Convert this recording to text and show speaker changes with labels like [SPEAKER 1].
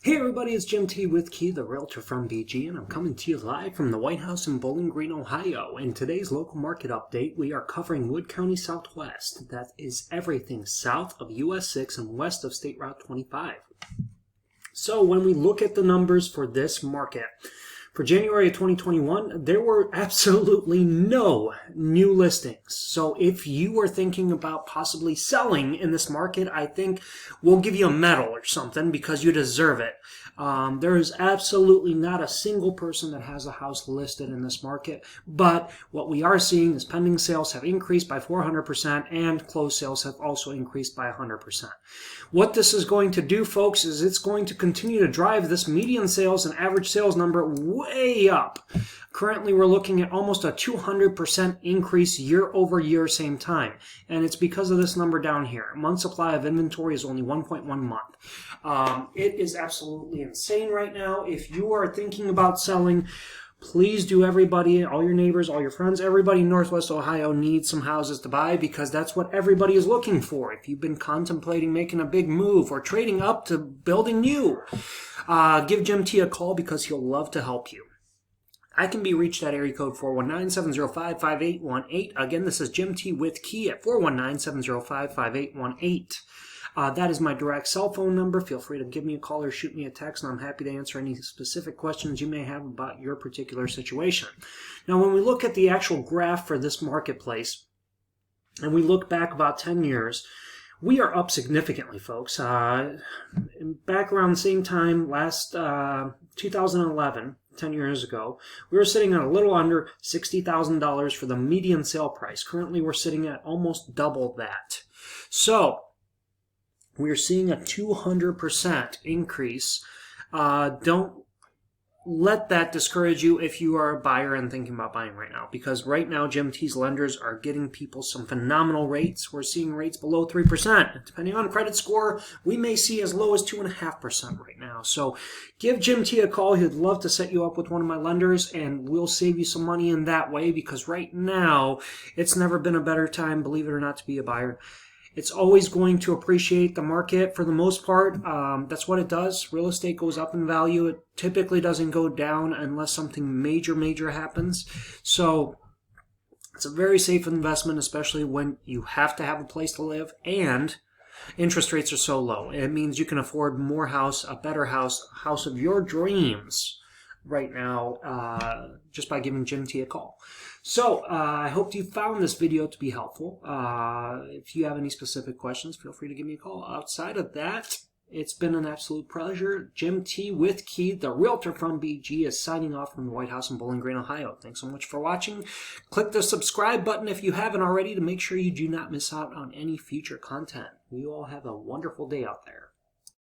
[SPEAKER 1] Hey everybody, it's Jim T with Key, the realtor from BG, and I'm coming to you live from the White House in Bowling Green, Ohio. In today's local market update, we are covering Wood County Southwest. That is everything south of US 6 and west of State Route 25. So when we look at the numbers for this market, for January of 2021, there were absolutely no new listings. So if you are thinking about possibly selling in this market, I think we'll give you a medal or something because you deserve it. There is absolutely not a single person that has a house listed in this market, but what we are seeing is pending sales have increased by 400% and closed sales have also increased by 100%. What this is going to do, folks, is it's going to continue to drive this median sales and average sales number way up. Currently, we're looking at almost a 200% increase year over year, same time. And it's because of this number down here. Month supply of inventory is only 1.1 month. It is absolutely insane right now. If you are thinking about selling, please do. Everybody, all your neighbors, all your friends, everybody in Northwest Ohio needs some houses to buy because that's what everybody is looking for. If you've been contemplating making a big move or trading up to building new, give Jim T a call because he'll love to help you. I can be reached at area code 419-705-5818. Again, this is Jim T with Key at 419-705-5818. That is my direct cell phone number. Feel free to give me a call or shoot me a text, and I'm happy to answer any specific questions you may have about your particular situation. Now, when we look at the actual graph for this marketplace, and we look back about 10 years, we are up significantly, folks. Back around the same time, last 2011, 10 years ago, we were sitting at a little under $60,000 for the median sale price. Currently, we're sitting at almost double that. So, we're seeing a 200% increase. Don't let that discourage you if you are a buyer and thinking about buying right now. Because right now, Jim T's lenders are getting people some phenomenal rates. We're seeing rates below 3%. Depending on credit score, we may see as low as 2.5% right now. So give Jim T a call. He'd love to set you up with one of my lenders, and we'll save you some money in that way. Because right now, it's never been a better time, believe it or not, to be a buyer. It's always going to appreciate the market for the most part. That's what it does. Real estate goes up in value. It typically doesn't go down unless something major happens. So it's a very safe investment, especially when you have to have a place to live and interest rates are so low. It means you can afford more house, a better house, house of your dreams right now, just by giving Jim T a call. So I hope you found this video to be helpful. If you have any specific questions, feel free to give me a call. Outside of that, it's been an absolute pleasure. Jim T with Key, the realtor from BG, is signing off from the White House in Bowling Green, Ohio. Thanks so much for watching. Click the subscribe button if you haven't already to make sure you do not miss out on any future content. You all have a wonderful day out there.